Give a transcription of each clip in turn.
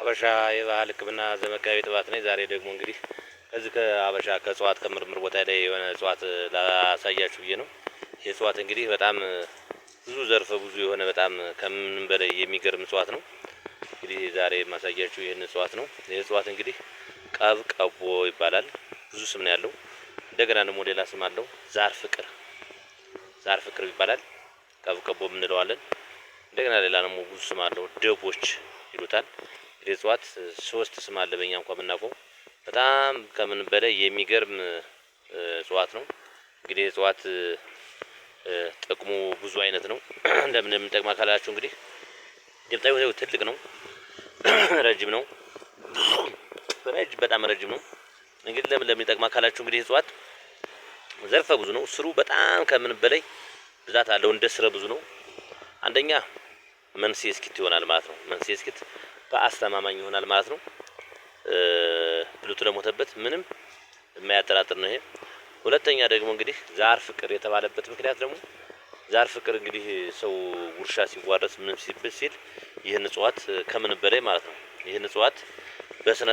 አበሻ የባህል ሕክምና ዘመጋቢ ጥባት ነኝ። ዛሬ ደግሞ እንግዲህ ከዚህ ከአበሻ ከእጽዋት ከምርምር ቦታ ላይ የሆነ እጽዋት ላሳያችሁ ብዬ ነው። ይህ እጽዋት እንግዲህ በጣም ብዙ ዘርፈ ብዙ የሆነ በጣም ከምንም በላይ የሚገርም እጽዋት ነው። እንግዲህ ዛሬ የማሳያችሁ ይህን እጽዋት ነው። ይህ እጽዋት እንግዲህ ቀብ ቀቦ ይባላል። ብዙ ስም ነው ያለው። እንደገና ደግሞ ሌላ ስም አለው። ዛር ፍቅር ይባላል። ቀብ ቀቦ እንለዋለን። እንደገና ሌላ ደግሞ ብዙ ስም አለው። ደቦች ይሉታል። እንግዲህ እጽዋት ሶስት ስም አለ በእኛ እንኳን የምናውቀው። በጣም ከምን በላይ የሚገርም እጽዋት ነው። እንግዲህ እጽዋት ጥቅሙ ብዙ አይነት ነው። እንደምን እንደምንጠቅም አካላችሁ እንግዲህ እንደምታዩት ትልቅ ነው፣ ረጅም ነው፣ በጣም ረጅም ነው። እንግዲህ ለምን ይጠቅም አካላችሁ እንግዲህ እጽዋት ዘርፈ ብዙ ነው። ስሩ በጣም ከምን በላይ ብዛት አለው። እንደ ስረ ብዙ ነው። አንደኛ መንስኤ እስኪት ይሆናል ማለት ነው። መንስኤ እስኪት በአስተማማኝ ይሆናል ማለት ነው። ብሉት ለሞተበት ምንም የማያጠራጥር ነው ይሄ። ሁለተኛ ደግሞ እንግዲህ ዛር ፍቅር የተባለበት ምክንያት ደግሞ ዛር ፍቅር እንግዲህ ሰው ጉርሻ ሲዋረስ ምንም ሲል ይህን እጽዋት ከምን በላይ ማለት ነው። ይህን እጽዋት በስነ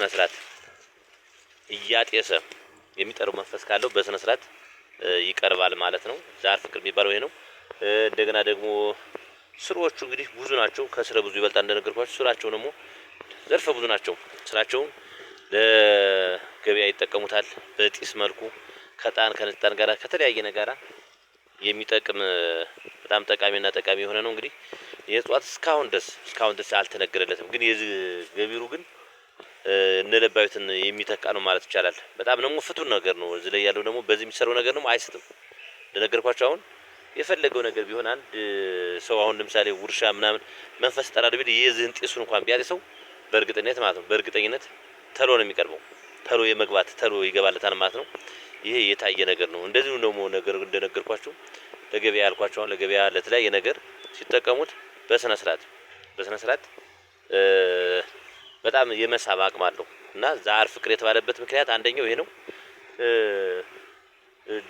ስርዓት እያጤሰ የሚጠራው መንፈስ ካለው በስነ ስርዓት ይቀርባል ማለት ነው። ዛር ፍቅር የሚባለው ይሄ ነው። እንደገና ደግሞ ስሮቹ እንግዲህ ብዙ ናቸው። ከስረ ብዙ ይበልጣል እንደነገርኳችሁ። ስራቸው ደግሞ ዘርፈ ብዙ ናቸው። ስራቸውን ለገበያ ይጠቀሙታል። በጢስ መልኩ ከነጣን ጋራ ከተለያየ ነገር የሚጠቅም በጣም ጠቃሚ የሆነ ነው። እንግዲህ የእጽዋት እስካሁን ድረስ አልተነገረለትም። ግን የዚህ ገቢሩ ግን እነለባዩትን የሚተካ ነው ማለት ይቻላል። በጣም ደግሞ ፍቱን ነገር ነው። እዚህ ላይ ያለው ደግሞ በዚህ የሚሰራው ነገር ደግሞ አይስትም። እንደነገርኳችሁ አሁን የፈለገው ነገር ቢሆን አንድ ሰው አሁን ለምሳሌ ውርሻ ምናምን መንፈስ ጠራር ቢል የዚህን ጢሱን እንኳን ቢያጤሰው በእርግጠኝነት ማለት ነው በእርግጠኝነት ተሎ ነው የሚቀርበው። ተሎ የመግባት ተሎ ይገባለታል ማለት ነው። ይሄ የታየ ነገር ነው። እንደዚሁ ደግሞ ነገር እንደነገርኳችሁ ለገበያ ያልኳችሁ አሁን ለገበያ ለተለያየ ነገር ሲጠቀሙት በስነ ስርዓት በጣም የመሳብ አቅም አለው እና ዛር ፍቅር የተባለበት ምክንያት አንደኛው ይሄ ነው።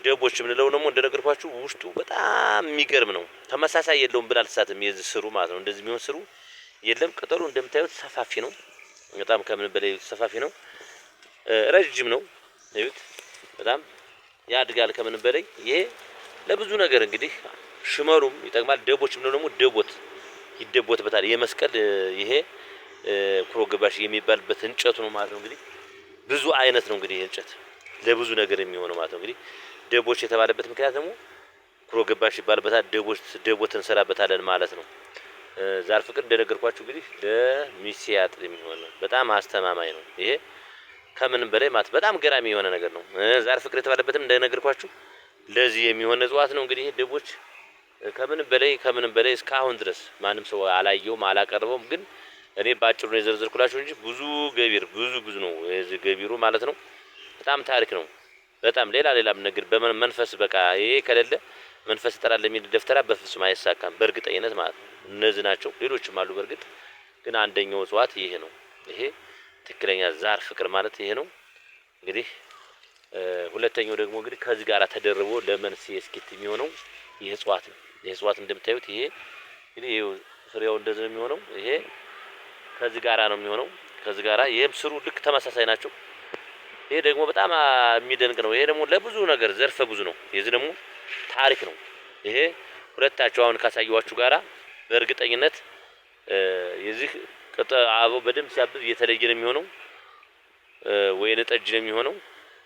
ደቦች የምንለው ደግሞ እንደነገርኳችሁ ውስጡ በጣም የሚገርም ነው። ተመሳሳይ የለውም ብላ አልሳትም። የዚህ ስሩ ማለት ነው እንደዚህ የሚሆን ስሩ የለም። ቅጠሉ እንደምታዩት ሰፋፊ ነው። በጣም ከምን በላይ ሰፋፊ ነው። ረጅም ነው። እዩት። በጣም ያድጋል ከምን በላይ። ይሄ ለብዙ ነገር እንግዲህ ሽመሉም ይጠቅማል። ደቦች የምንለው ደግሞ ይደቦትበታል። የመስቀል ይሄ ኩሮ ገባሽ የሚባልበት እንጨቱ ነው ማለት ነው። እንግዲህ ብዙ አይነት ነው እንግዲህ እንጨት ለብዙ ነገር የሚሆነው ማለት ነው። እንግዲህ ደቦች የተባለበት ምክንያት ደግሞ ኩሮ ገባሽ ይባልበታል። ደቦት እንሰራበታለን ማለት ነው። ዛር ፍቅር እንደነገርኳችሁ እንግዲህ ለሚስያጥ የሚሆን ነው። በጣም አስተማማኝ ነው። ይሄ ከምንም በላይ ማለት በጣም ገራሚ የሆነ ነገር ነው። ዛር ፍቅር የተባለበትም እንደነገርኳችሁ ለዚህ የሚሆን እጽዋት ነው። እንግዲህ ደቦች ከምንም በላይ እስካሁን ድረስ ማንም ሰው አላየውም አላቀርበውም። ግን እኔ ባጭሩ ነው የዘርዘርኩላችሁ እንጂ ብዙ ብዙ ነው የዚህ ገቢሩ ማለት ነው። በጣም ታሪክ ነው። በጣም ሌላም ነገር በመንፈስ በቃ ይሄ ከሌለ መንፈስ ይጠራል የሚል ደፍተራ በፍጹም አይሳካም በእርግጠኝነት ማለት ነው። እነዚህ ናቸው። ሌሎችም አሉ በእርግጥ ግን አንደኛው እጽዋት ይሄ ነው። ይሄ ትክክለኛ ዛር ፍቅር ማለት ይሄ ነው። እንግዲህ ሁለተኛው ደግሞ እንግዲህ ከዚህ ጋር ተደርቦ ለመንስኤ እስኪት የሚሆነው ይሄ እጽዋት ነው። ይሄ እጽዋት እንደምታዩት ይሄ እንግዲህ ፍሬው እንደዚህ ነው የሚሆነው። ይሄ ከዚህ ጋራ ነው የሚሆነው። ከዚህ ጋራ ይሄም ስሩ ልክ ተመሳሳይ ናቸው። ይሄ ደግሞ በጣም የሚደንቅ ነው። ይሄ ደግሞ ለብዙ ነገር ዘርፈ ብዙ ነው። የዚህ ደግሞ ታሪክ ነው። ይሄ ሁለታቸው አሁን ካሳየዋችሁ ጋራ በእርግጠኝነት የዚህ አበባው በደንብ ሲያብብ የተለየ ነው የሚሆነው። ወይን ጠጅ ነው የሚሆነው።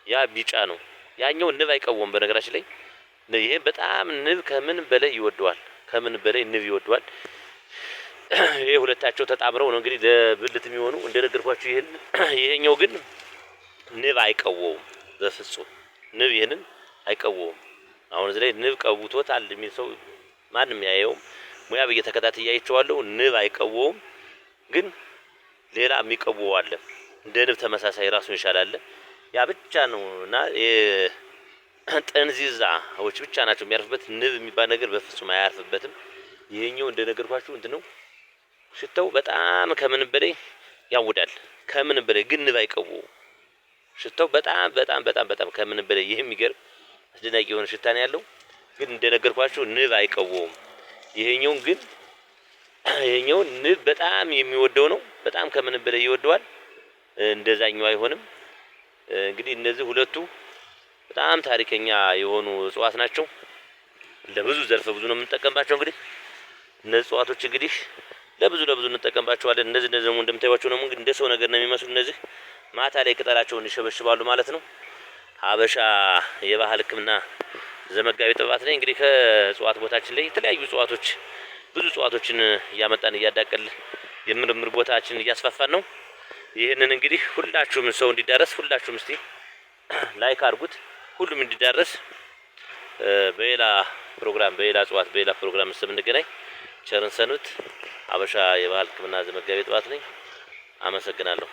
ያ ቢጫ ነው። ያኛው ንብ አይቀወም በነገራችን ላይ። ይሄ በጣም ንብ ከምን በላይ ይወደዋል። ይሄ ሁለታቸው ተጣምረው ነው እንግዲህ ለብልት የሚሆኑ እንደነገርኳችሁ። ይሄኛው ግን ንብ አይቀወውም በፍጹም። ንብ ይሄንን አይቀወውም። አሁን እዚህ ላይ ንብ ቀውቶታል የሚል ሰው ማንም ያየውም ሙያ በየተከታታይ ያይቸዋለሁ። ንብ አይቀወውም። ግን ሌላ የሚቀወው አለ። እንደ ንብ ተመሳሳይ ራሱን ይሻላል። ያ ብቻ ነውና ጠንዚዛዎች ብቻ ናቸው የሚያርፍበት። ንብ የሚባል ነገር በፍጹም አያርፍበትም። ይሄኛው እንደነገርኳችሁ እንትን ነው። ሽታው በጣም ከምን በላይ ያውዳል። ከምን በላይ ግን ንብ አይቀወውም። ሽታው በጣም ከምን በላይ የሚገርም አስደናቂ የሆነ ሽታ ነው ያለው። ግን እንደነገርኳችሁ ንብ አይቀወውም። ይሄኛው ንብ በጣም የሚወደው ነው። በጣም ከምን በላይ ይወደዋል። እንደዛኛው አይሆንም። እንግዲህ እነዚህ ሁለቱ በጣም ታሪከኛ የሆኑ እጽዋት ናቸው። ለብዙ ዘርፈ ብዙ ነው የምንጠቀምባቸው። እንግዲህ እነዚህ እጽዋቶች እንግዲህ ለብዙ እንጠቀምባቸዋለን። እነዚህ ደግሞ እንደምታዩዋቸው ነው እንግዲህ እንደ ሰው ነገር ነው የሚመስሉ። እነዚህ ማታ ላይ ቅጠላቸውን ይሸበሽባሉ ማለት ነው። ሀበሻ የባህል ሕክምና ዘመጋቢ ጥበባት ላይ እንግዲህ ከእጽዋት ቦታችን ላይ የተለያዩ እጽዋቶች ብዙ እጽዋቶችን እያመጣን እያዳቀል የምርምር ቦታችን እያስፋፋን ነው። ይህንን እንግዲህ ሁላችሁም ሰው እንዲዳረስ ሁላችሁም እስቲ ላይክ አድርጉት፣ ሁሉም እንዲዳረስ። በሌላ ፕሮግራም በሌላ እጽዋት በሌላ ፕሮግራም እስከምንገናኝ ቸርን ሰንብት። ሀበሻ የባህል ሕክምና ዘመጋቢ ጥበባት ነኝ። አመሰግናለሁ።